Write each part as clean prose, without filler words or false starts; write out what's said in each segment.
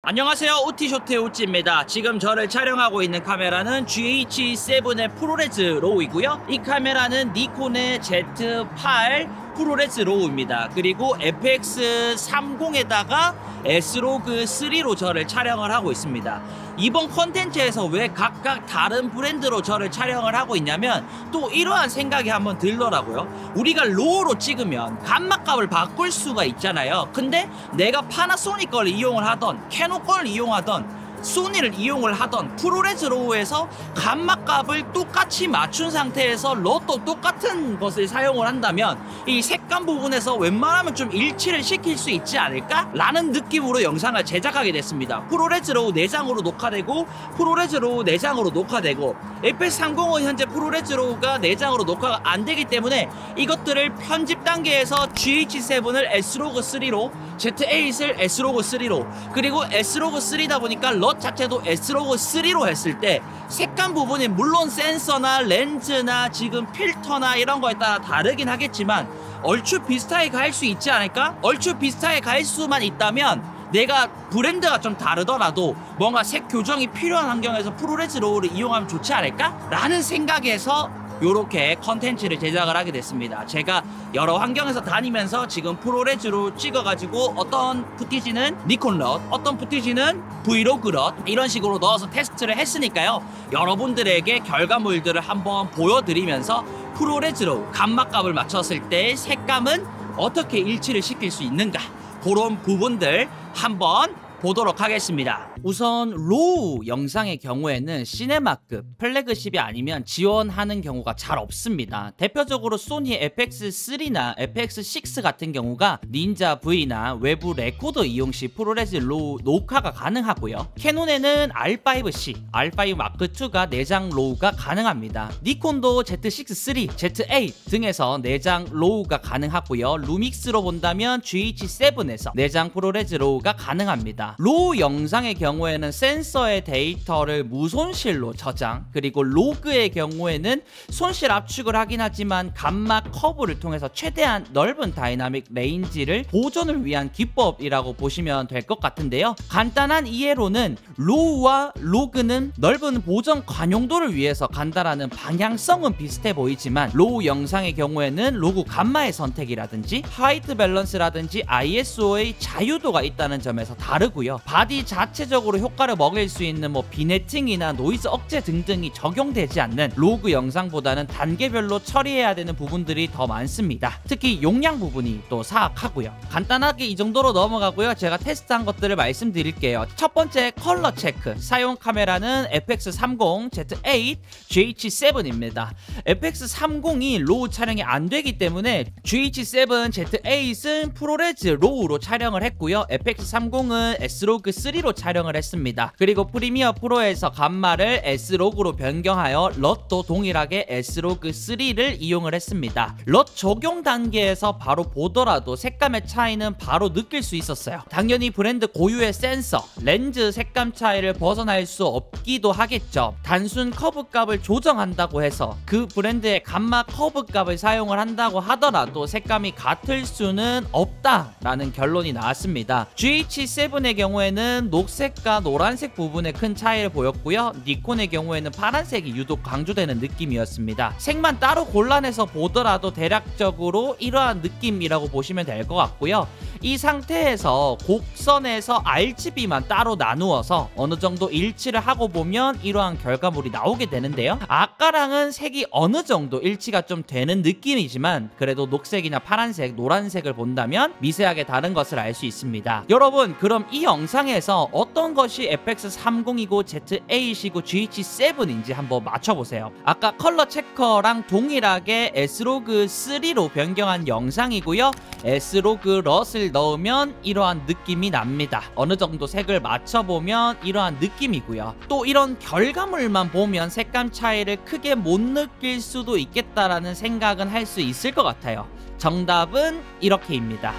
안녕하세요, 우티쇼트의 우찌입니다. 지금 저를 촬영하고 있는 카메라는 GH7의 프로레즈 로우이고요. 이 카메라는 니콘의 Z8 프로레즈 로우입니다. 그리고 FX30에다가 S로그 3로 저를 촬영을 하고 있습니다. 이번 컨텐츠에서 왜 각각 다른 브랜드로 저를 촬영을 하고 있냐면 또 이러한 생각이 한번 들더라고요. 우리가 로우로 찍으면 감마값을 바꿀 수가 있잖아요. 근데 내가 파나소닉 걸 이용을 하던 캐논 걸 이용하던 소니를 이용을 하던 프로레즈 로우에서 감마값을 똑같이 맞춘 상태에서 롯도 똑같은 것을 사용을 한다면 이 색감 부분에서 웬만하면 좀 일치를 시킬 수 있지 않을까? 라는 느낌으로 영상을 제작하게 됐습니다. 프로레즈 로우 내장으로 녹화되고 프로레즈 로우 내장으로 녹화되고 FX30은 현재 프로레즈 로우가 내장으로 녹화가 안 되기 때문에 이것들을 편집 단계에서 GH7을 S로그 3로 Z8을 S로그 3로 그리고 S로그 3다 보니까 롯 자체도 S로그 3로 했을 때 색감 부분이 물론 센서나 렌즈나 지금 필터나 이런 거에 따라 다르긴 하겠지만 얼추 비슷하게 갈 수 있지 않을까? 얼추 비슷하게 갈 수만 있다면 내가 브랜드가 좀 다르더라도 뭔가 색 교정이 필요한 환경에서 프로레즈 로우를 이용하면 좋지 않을까? 라는 생각에서 요렇게 컨텐츠를 제작을 하게 됐습니다. 제가 여러 환경에서 다니면서 지금 프로레즈로 찍어가지고 어떤 푸티지는 니콘 롯, 어떤 푸티지는 브이로그 롯 이런 식으로 넣어서 테스트를 했으니까요. 여러분들에게 결과물들을 한번 보여드리면서 프로레즈로 감마값을 맞췄을 때 색감은 어떻게 일치를 시킬 수 있는가 그런 부분들 한번 보도록 하겠습니다. 우선 로우 영상의 경우에는 시네마급 플래그십이 아니면 지원하는 경우가 잘 없습니다. 대표적으로 소니의 FX3나 FX6 같은 경우가 닌자 V나 외부 레코더 이용 시 프로레즈 로우 녹화가 가능하고요. 캐논에는 R5C, R5 마크2가 내장 로우가 가능합니다. 니콘도 Z6 III, Z8 등에서 내장 로우가 가능하고요. 루믹스로 본다면 GH7에서 내장 프로레즈 로우가 가능합니다. 로우 영상의 경우에는 센서의 데이터를 무손실로 저장, 그리고 로그의 경우에는 손실 압축을 하긴 하지만 감마 커브를 통해서 최대한 넓은 다이나믹 레인지를 보존을 위한 기법이라고 보시면 될 것 같은데요. 간단한 이해로는 로우와 로그는 넓은 보정 관용도를 위해서 간다라는 방향성은 비슷해 보이지만 로우 영상의 경우에는 로그 감마의 선택이라든지 화이트 밸런스라든지 ISO의 자유도가 있다는 점에서 다르고요. 바디 자체적으로 효과를 먹일 수 있는 비네팅이나 노이즈 억제 등등이 적용되지 않는 로그 영상보다는 단계별로 처리해야 되는 부분들이 더 많습니다. 특히 용량 부분이 또 사악하고요. 간단하게 이 정도로 넘어가고요. 제가 테스트한 것들을 말씀드릴게요. 첫 번째 컬러 체크. 사용 카메라는 FX30, Z8, GH7입니다. FX30이 로우 촬영이 안 되기 때문에 GH7, Z8은 프로레즈 로우로 촬영을 했고요. FX30은 S로그 3로 촬영을 했습니다. 그리고 프리미어 프로에서 감마를 S로그로 변경하여 롯도 동일하게 S로그 3를 이용을 했습니다. 롯 적용 단계에서 바로 보더라도 색감의 차이는 바로 느낄 수 있었어요. 당연히 브랜드 고유의 센서, 렌즈 색감 차이를 벗어날 수 없기도 하겠죠. 단순 커브 값을 조정한다고 해서 그 브랜드의 감마 커브 값을 사용을 한다고 하더라도 색감이 같을 수는 없다라는 결론이 나왔습니다. GH7의 경우에는 녹색과 노란색 부분에 큰 차이를 보였고요. 니콘의 경우에는 파란색이 유독 강조되는 느낌이었습니다. 색만 따로 골라내서 보더라도 대략적으로 이러한 느낌이라고 보시면 될 것 같고요. 이 상태에서 곡선에서 RGB만 따로 나누어서 어느 정도 일치를 하고 보면 이러한 결과물이 나오게 되는데요. 아까랑은 색이 어느 정도 일치가 좀 되는 느낌이지만 그래도 녹색이나 파란색, 노란색을 본다면 미세하게 다른 것을 알 수 있습니다. 여러분, 그럼 이 영상에서 어떤 것이 FX30이고 Z8이고 GH7인지 한번 맞춰보세요. 아까 컬러 체커랑 동일하게 S로그 3로 변경한 영상이고요. S로그 롯을 넣으면 이러한 느낌이 납니다. 어느 정도 색을 맞춰보면 이러한 느낌이고요. 또 이런 결과물만 보면 색감 차이를 크게 못 느낄 수도 있겠다라는 생각은 할 수 있을 것 같아요. 정답은 이렇게입니다.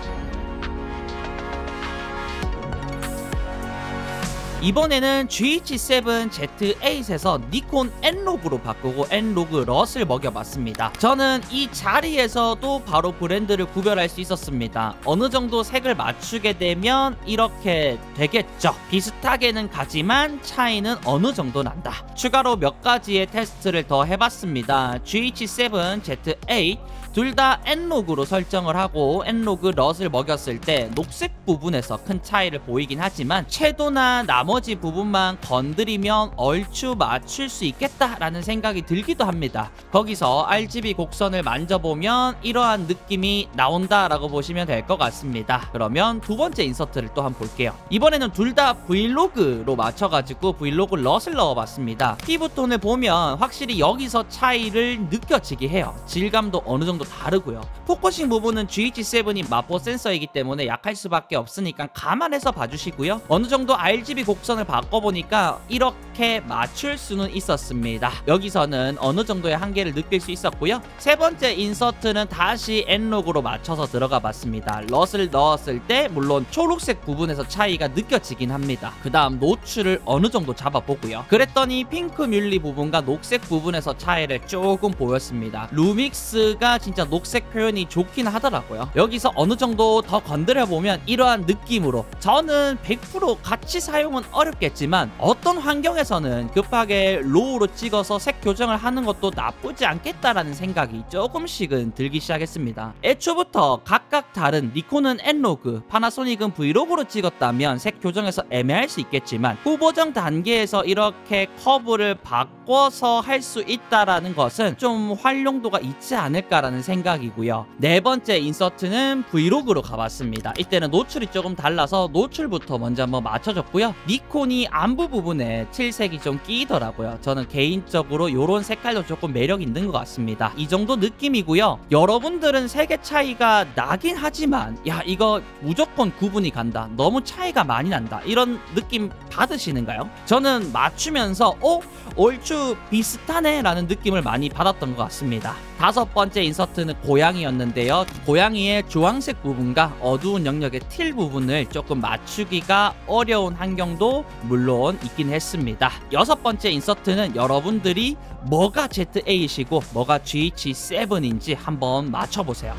이번에는 GH7Z8에서 니콘 N로그로 바꾸고 N로그 럿을 먹여봤습니다. 저는 이 자리에서도 바로 브랜드를 구별할 수 있었습니다. 어느 정도 색을 맞추게 되면 이렇게 되겠죠. 비슷하게는 가지만 차이는 어느 정도 난다. 추가로 몇 가지의 테스트를 더 해봤습니다. GH7Z8 둘 다 N로그로 설정을 하고 N로그 럿을 먹였을 때 녹색 부분에서 큰 차이를 보이긴 하지만 채도나 나머지 부분만 건드리면 얼추 맞출 수 있겠다라는 생각이 들기도 합니다. 거기서 RGB 곡선을 만져보면 이러한 느낌이 나온다라고 보시면 될 것 같습니다. 그러면 두 번째 인서트를 또 한번 볼게요. 이번에는 둘 다 브이로그로 맞춰가지고 브이로그 럿을 넣어봤습니다. 피부톤을 보면 확실히 여기서 차이를 느껴지게 해요. 질감도 어느 정도 다르고요. 포커싱 부분은 GH7이 마포 센서이기 때문에 약할 수밖에 없으니까 감안해서 봐주시고요. 어느 정도 RGB 곡선을 바꿔보니까 이렇게 맞출 수는 있었습니다. 여기서는 어느 정도의 한계를 느낄 수 있었고요. 세 번째 인서트는 다시 N로그로 맞춰서 들어가 봤습니다. 럿을 넣었을 때 물론 초록색 부분에서 차이가 느껴지긴 합니다. 그 다음 노출을 어느 정도 잡아보고요. 그랬더니 핑크 뮬리 부분과 녹색 부분에서 차이를 조금 보였습니다. 루믹스가 진짜 녹색 표현이 좋긴 하더라고요. 여기서 어느 정도 더 건드려보면 이러한 느낌으로 저는 100% 같이 사용은 어렵겠지만 어떤 환경에서는 급하게 로우로 찍어서 색 교정을 하는 것도 나쁘지 않겠다라는 생각이 조금씩은 들기 시작했습니다. 애초부터 각각 다른 니콘은 N로그, 파나소닉은 브이로그로 찍었다면 색 교정에서 애매할 수 있겠지만 후보정 단계에서 이렇게 커브를 바꿔서 할 수 있다라는 것은 좀 활용도가 있지 않을까라는 생각이고요. 네 번째 인서트는 브이로그로 가봤습니다. 이때는 노출이 조금 달라서 노출부터 먼저 한번 맞춰줬고요. 니콘이 안부 부분에 칠색이 좀 끼더라고요. 저는 개인적으로 이런 색깔도 조금 매력 있는 것 같습니다. 이 정도 느낌이고요. 여러분들은 색의 차이가 나긴 하지만 야 이거 무조건 구분이 간다, 너무 차이가 많이 난다, 이런 느낌 받으시는가요? 저는 맞추면서 얼추 비슷하네 라는 느낌을 많이 받았던 것 같습니다. 다섯 번째 인서트는 고양이였는데요. 고양이의 주황색 부분과 어두운 영역의 틸 부분을 조금 맞추기가 어려운 환경도 물론 있긴 했습니다. 여섯 번째 인서트는 여러분들이 뭐가 Z8이시고 뭐가 GH7인지 한번 맞춰보세요.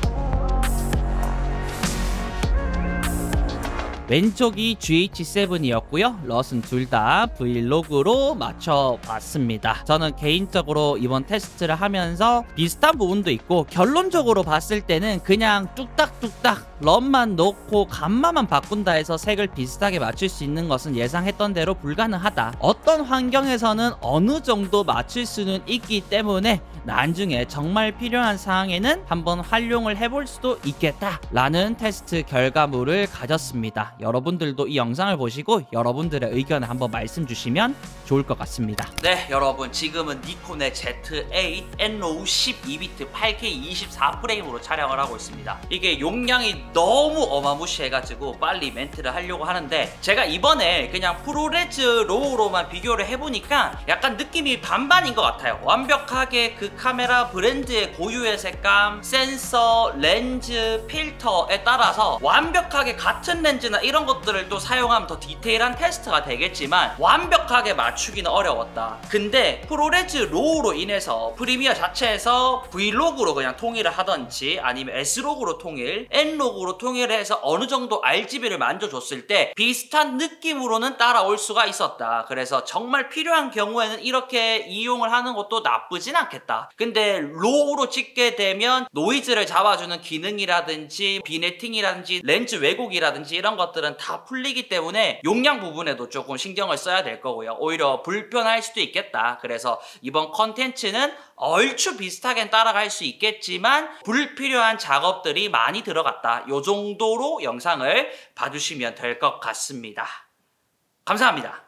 왼쪽이 GH7이었고요. 럿은 둘 다 브이로그로 맞춰봤습니다. 저는 개인적으로 이번 테스트를 하면서 비슷한 부분도 있고 결론적으로 봤을 때는 그냥 뚝딱뚝딱 럿만 넣고 감마만 바꾼다 해서 색을 비슷하게 맞출 수 있는 것은 예상했던 대로 불가능하다. 어떤 환경에서는 어느 정도 맞출 수는 있기 때문에 나중에 정말 필요한 상황에는 한번 활용을 해볼 수도 있겠다 라는 테스트 결과물을 가졌습니다. 여러분들도 이 영상을 보시고 여러분들의 의견을 한번 말씀 주시면 좋을 것 같습니다. 네, 여러분 지금은 니콘의 Z8 N5 12비트 8K 24프레임으로 촬영을 하고 있습니다. 이게 용량이 너무 어마무시해가지고 빨리 멘트를 하려고 하는데 제가 이번에 그냥 프로레즈 로우로만 비교를 해보니까 약간 느낌이 반반인 것 같아요. 완벽하게 그 카메라 브랜드의 고유의 색감, 센서, 렌즈, 필터에 따라서 완벽하게 같은 렌즈나 이런 것들을 또 사용하면 더 디테일한 테스트가 되겠지만 완벽하게 맞추기는 어려웠다. 근데 프로레즈 로우로 인해서 프리미어 자체에서 V로그로 그냥 통일을 하던지 아니면 S로그로 통일, N로그로 통일을 해서 어느 정도 RGB를 만져줬을 때 비슷한 느낌으로는 따라올 수가 있었다. 그래서 정말 필요한 경우에는 이렇게 이용을 하는 것도 나쁘진 않겠다. 근데 로우로 찍게 되면 노이즈를 잡아주는 기능이라든지 비네팅이라든지 렌즈 왜곡이라든지 이런 것들은 다 풀리기 때문에 용량 부분에도 조금 신경을 써야 될 거고요. 오히려 불편할 수도 있겠다. 그래서 이번 컨텐츠는 얼추 비슷하게 따라갈 수 있겠지만 불필요한 작업들이 많이 들어갔다. 요 정도로 영상을 봐주시면 될 것 같습니다. 감사합니다.